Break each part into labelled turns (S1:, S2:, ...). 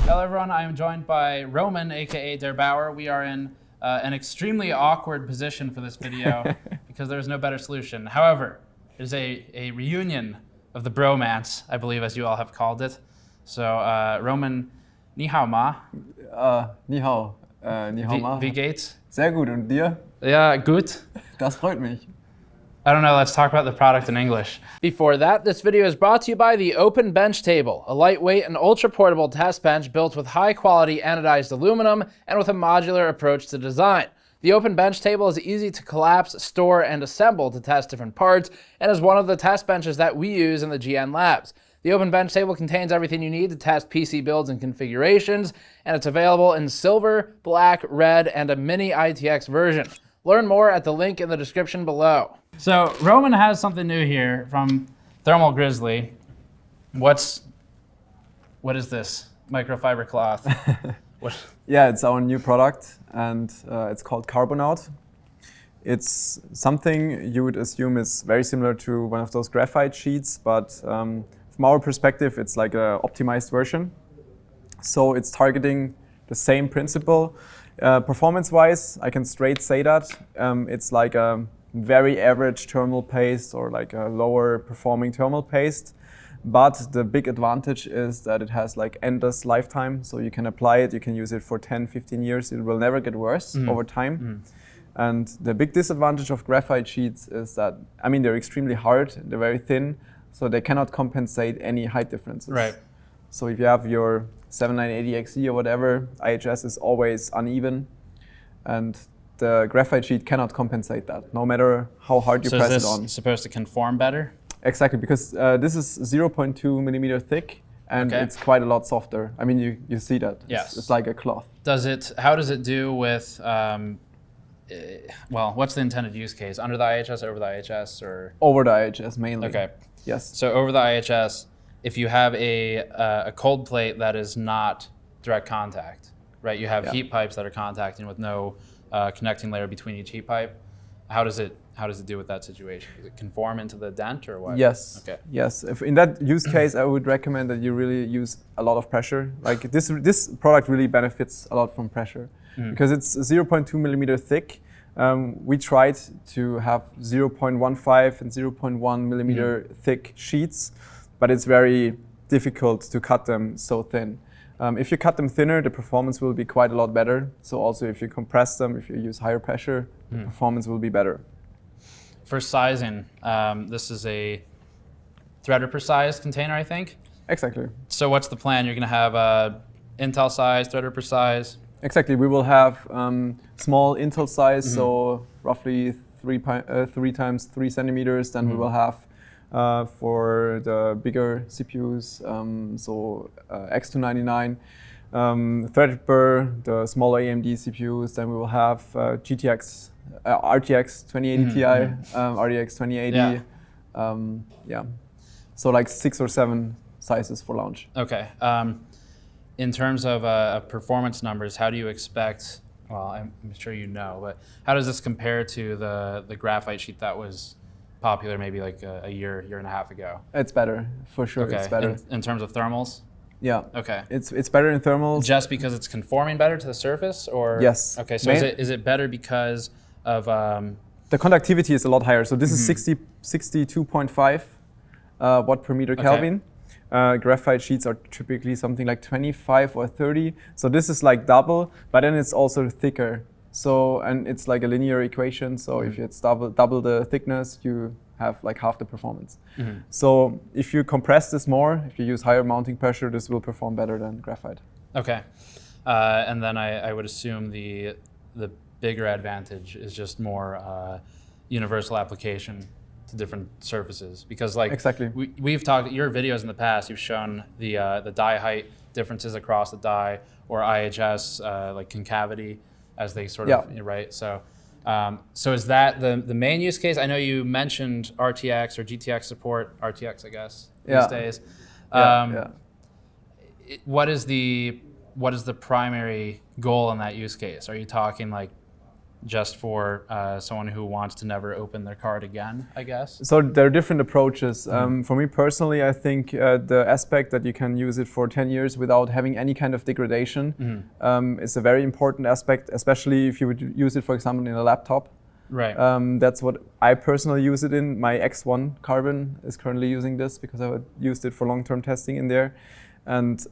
S1: Hello everyone, I am joined by Roman, aka Der8auer's. We are in an extremely awkward position for this video because there is no better solution. However, there's a reunion of the bromance, I believe, as you all have called it. So, Roman, ni hao ma?
S2: Ni hao. Ni hao ma.
S1: Wie geht's?
S2: Sehr gut, und dir?
S1: Ja, gut.
S2: Das freut mich.
S1: I don't know, let's talk about the product in English. Before that, this video is brought to you by the Open Bench Table, a lightweight and ultra-portable test bench built with high-quality anodized aluminum and with a modular approach to design. The Open Bench Table is easy to collapse, store, and assemble to test different parts, and is one of the test benches that we use in the GN labs. The Open Bench Table contains everything you need to test PC builds and configurations, and it's available in silver, black, red, and a mini ITX version. Learn more at the link in the description below. So Roman has something new here from Thermal Grizzly. What is this? Microfiber cloth.
S2: Yeah, it's our new product, and it's called Carbonaut. It's something you would assume is very similar to one of those graphite sheets, but from our perspective, it's like an optimized version. So it's targeting the same principle. Performance-wise, I can straight say that it's like a very average thermal paste or like a lower performing thermal paste. But the big advantage is that it has like endless lifetime. So you can apply it, you can use it for 10, 15 years. It will never get worse over time. And the big disadvantage of graphite sheets is that, I mean, they're extremely hard, they're very thin, so they cannot compensate any height differences.
S1: Right.
S2: So if you have your 7980XE or whatever, IHS is always uneven, and the graphite sheet cannot compensate that, no matter how hard you press it on.
S1: So is this supposed to conform better?
S2: Exactly, because this is 0.2 millimeter thick, and it's quite a lot softer. I mean, you see that.
S1: Yes.
S2: It's like a cloth.
S1: How does it do with, well, what's the intended use case? Under the IHS, over the IHS, or?
S2: Over the IHS mainly.
S1: Okay.
S2: Yes.
S1: So over the IHS, if you have a cold plate that is not direct contact, right? You have heat pipes that are contacting with no connecting layer between each heat pipe. How does it do with that situation? Does it conform into the dent or what?
S2: Yes.
S1: Okay.
S2: Yes. If in that use case, I would recommend that you really use a lot of pressure. Like this product really benefits a lot from pressure because it's 0.2 millimeter thick. We tried to have 0.15 and 0.1 millimeter thick sheets, but it's very difficult to cut them so thin. If you cut them thinner, the performance will be quite a lot better. So also if you compress them, if you use higher pressure, the performance will be better.
S1: For sizing, this is a threader per size container, I think?
S2: Exactly.
S1: So what's the plan? You're going to have a Intel size, threader per size?
S2: Exactly. We will have small Intel size, so roughly 3 times 3 centimeters. Then we will have for the bigger CPUs, so X299, Threadripper, the smaller AMD CPUs. Then we will have RTX 2080 Ti, RTX 2080. Yeah, so like 6 or 7 sizes for launch.
S1: Okay. In terms of performance numbers, how do you expect? Well, I'm sure you know, but how does this compare to the graphite sheet that was popular maybe like a year and a half ago?
S2: It's better, for sure.
S1: Okay.
S2: It's better.
S1: In terms of thermals?
S2: Yeah.
S1: Okay.
S2: It's better in thermals.
S1: Just because it's conforming better to the surface, or?
S2: Yes.
S1: Okay. So is it better because of?
S2: The conductivity is a lot higher. So this is 62.5 watt per meter Kelvin. Graphite sheets are typically something like 25 or 30. So this is like double, but then it's also thicker. So, and it's like a linear equation. So if it's double the thickness, you have like half the performance. So if you compress this more, if you use higher mounting pressure, this will perform better than graphite.
S1: Okay. And then I would assume the bigger advantage is just more universal application to different surfaces, because like we've talked your videos in the past, you've shown the die height differences across the die, or IHS like concavity as they sort of right. So so is that the main use case? I know you mentioned RTX or GTX support, RTX I guess these days. What is the primary goal in that use case? Are you talking like just for someone who wants to never open their card again, I guess?
S2: So there are different approaches. For me personally, I think the aspect that you can use it for 10 years without having any kind of degradation is a very important aspect, especially if you would use it, for example, in a laptop.
S1: Right.
S2: That's what I personally use it in. My X1 Carbon is currently using this because I used it for long-term testing in there. And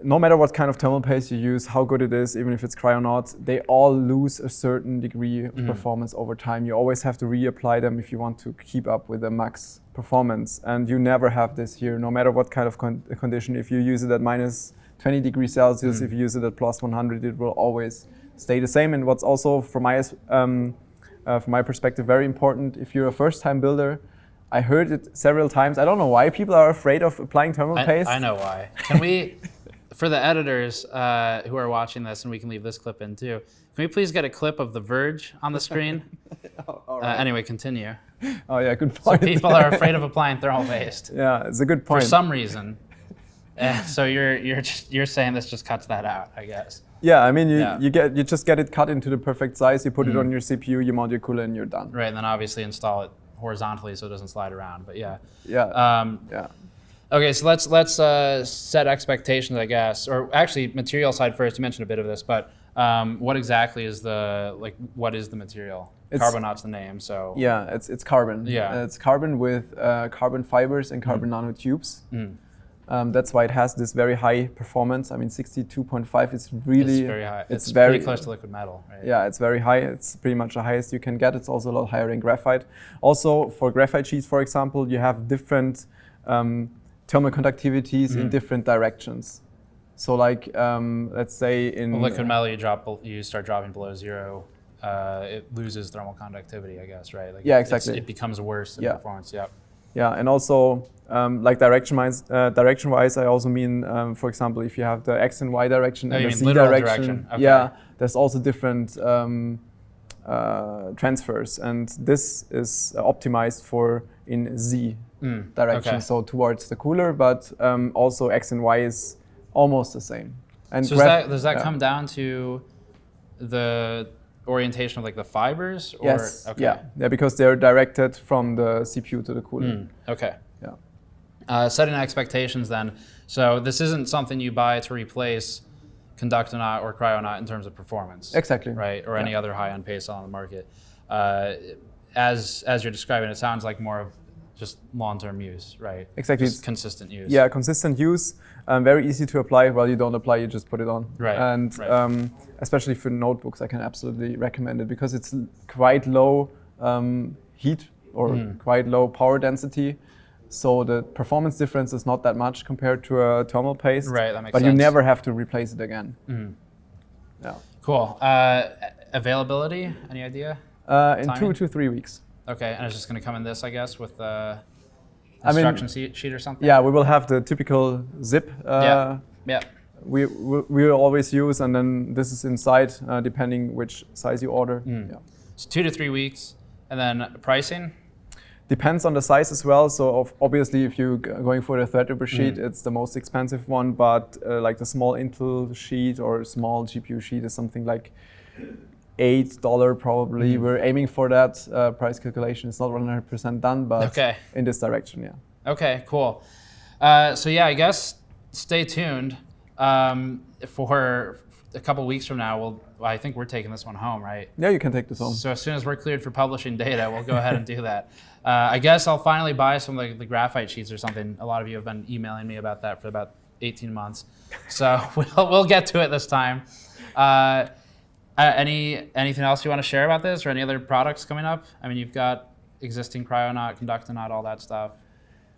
S2: no matter what kind of thermal paste you use, how good it is, even if it's Cryonaut, they all lose a certain degree of performance over time. You always have to reapply them if you want to keep up with the max performance. And you never have this here, no matter what kind of condition. If you use it at minus 20 degrees Celsius, if you use it at plus 100, it will always stay the same. And what's also, from my perspective, very important, if you're a first-time builder, I heard it several times. I don't know why people are afraid of applying thermal paste.
S1: I know why. Can we, for the editors who are watching this, and we can leave this clip in too, can we please get a clip of The Verge on the screen?
S2: All right.
S1: Anyway, continue.
S2: Oh yeah, good point.
S1: So people are afraid of applying thermal paste.
S2: Yeah, it's a good point.
S1: For some reason. So you're saying this just cuts that out, I guess.
S2: Yeah, I mean, you just get it cut into the perfect size, you put it on your CPU, you mount your cooler, and you're done.
S1: Right, and then obviously install it horizontally so it doesn't slide around, but yeah.
S2: Yeah, yeah.
S1: Okay, so let's set expectations, I guess, or actually material side first. You mentioned a bit of this, but what exactly is what is the material? Carbonaut's the name, so.
S2: Yeah, it's carbon.
S1: Yeah.
S2: It's carbon with carbon fibers and carbon nanotubes. That's why it has this very high performance. I mean, 62.5 is really...
S1: It's very high. It's
S2: very
S1: pretty close to liquid metal, right?
S2: Yeah, it's very high. It's pretty much the highest you can get. It's also a lot higher than graphite. Also, for graphite sheets, for example, you have different thermal conductivities in different directions. So like, let's say in...
S1: liquid metal, you start dropping below zero, it loses thermal conductivity, I guess, right? Like
S2: yeah, exactly.
S1: It becomes worse in performance, yep.
S2: Yeah, and also like direction-wise, I also mean, for example, if you have the X and Y direction and the Z direction,
S1: okay.
S2: yeah, there's also different transfers, and this is optimized for in Z direction, so towards the cooler, but also X and Y is almost the same. And
S1: so does that come down to the orientation of like the fibers? Or?
S2: Yes.
S1: Okay.
S2: Yeah, because they're directed from the CPU to the cooler.
S1: Okay.
S2: Yeah.
S1: Setting expectations then. So this isn't something you buy to replace Conductonaut or Cryonaut in terms of performance.
S2: Exactly.
S1: Right, or any other high-end paste on the market. As you're describing, it sounds like more of just long-term use, right?
S2: Exactly.
S1: Just consistent use.
S2: Yeah, consistent use. Very easy to apply. Well, you don't apply, you just put it on.
S1: Right.
S2: And especially for notebooks, I can absolutely recommend it because it's quite low heat or quite low power density. So the performance difference is not that much compared to a thermal paste.
S1: Right, that makes
S2: but
S1: sense.
S2: you never have to replace it again. Yeah.
S1: Cool. Availability, any idea?
S2: In 2 to 3 weeks.
S1: Okay, and it's just going to come in this, I guess, with the instruction sheet or something?
S2: Yeah, we will have the typical zip we will always use, and then this is inside, depending which size you order. Yeah.
S1: So 2 to 3 weeks, and then pricing?
S2: Depends on the size as well. So obviously, if you're going for the Threadripper sheet, it's the most expensive one. But like the small Intel sheet or small GPU sheet is something like $8 probably. We're aiming for that. Price calculation is not 100% done, but in this direction, yeah.
S1: Okay, cool. So yeah, I guess stay tuned. For a couple weeks from now, I think we're taking this one home, right?
S2: Yeah, you can take this home.
S1: So as soon as we're cleared for publishing data, we'll go ahead and do that. I guess I'll finally buy some of the graphite sheets or something. A lot of you have been emailing me about that for about 18 months. So we'll get to it this time. Anything else you want to share about this or any other products coming up? I mean, you've got existing Cryonaut, Conductonaut, all that stuff.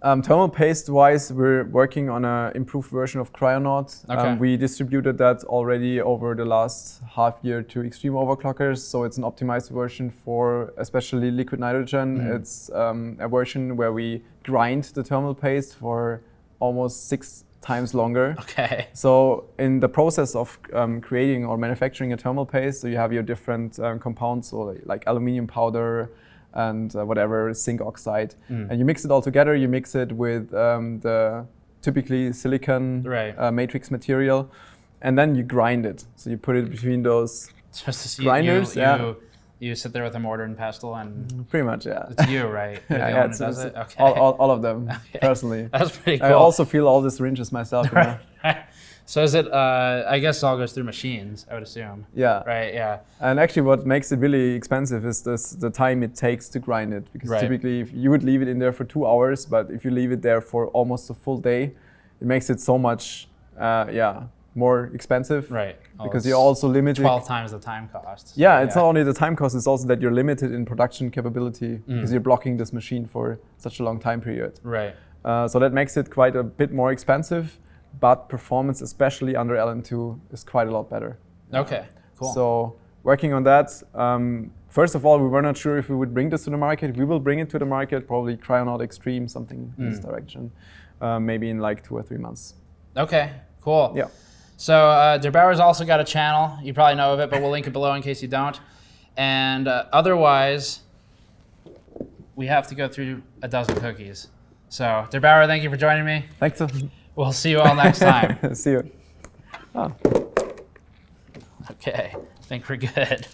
S2: Thermal paste-wise, we're working on an improved version of Cryonaut.
S1: Okay.
S2: We distributed that already over the last half year to extreme overclockers, so it's an optimized version for especially liquid nitrogen. It's a version where we grind the thermal paste for almost 6 times longer.
S1: Okay.
S2: So in the process of creating or manufacturing a thermal paste, so you have your different compounds, so like aluminum powder, and whatever, zinc oxide. And you mix it all together, you mix it with the typically silicon matrix material, and then you grind it. So you put it between those
S1: So it's just
S2: grinders.
S1: You sit there with a mortar and pestle, and
S2: pretty much, yeah.
S1: it's you, right? You're the one who does it? Okay.
S2: All of them, personally.
S1: That's pretty cool.
S2: I also feel all the syringes myself. You know?
S1: So is it, I guess it all goes through machines, I would assume.
S2: Yeah.
S1: Right, yeah.
S2: And actually what makes it really expensive is the time it takes to grind it. Because typically if you would leave it in there for 2 hours, but if you leave it there for almost a full day, it makes it so much, more expensive.
S1: Right.
S2: Because you're also limited.
S1: 12 times the time cost.
S2: Yeah, it's not only the time cost, it's also that you're limited in production capability because you're blocking this machine for such a long time period.
S1: Right.
S2: So that makes it quite a bit more expensive, but performance, especially under LN2, is quite a lot better.
S1: Okay, cool.
S2: So working on that, first of all, we were not sure if we would bring this to the market. We will bring it to the market, probably Cryonaut Extreme, something in this direction, maybe in like 2 or 3 months.
S1: Okay, cool.
S2: Yeah.
S1: So Der Bauer's also got a channel. You probably know of it, but we'll link it below in case you don't. And otherwise, we have to go through a dozen cookies. So Der Bauer, thank you for joining me.
S2: Thanks.
S1: We'll see you all next time.
S2: See you. Oh.
S1: Okay, I think we're good.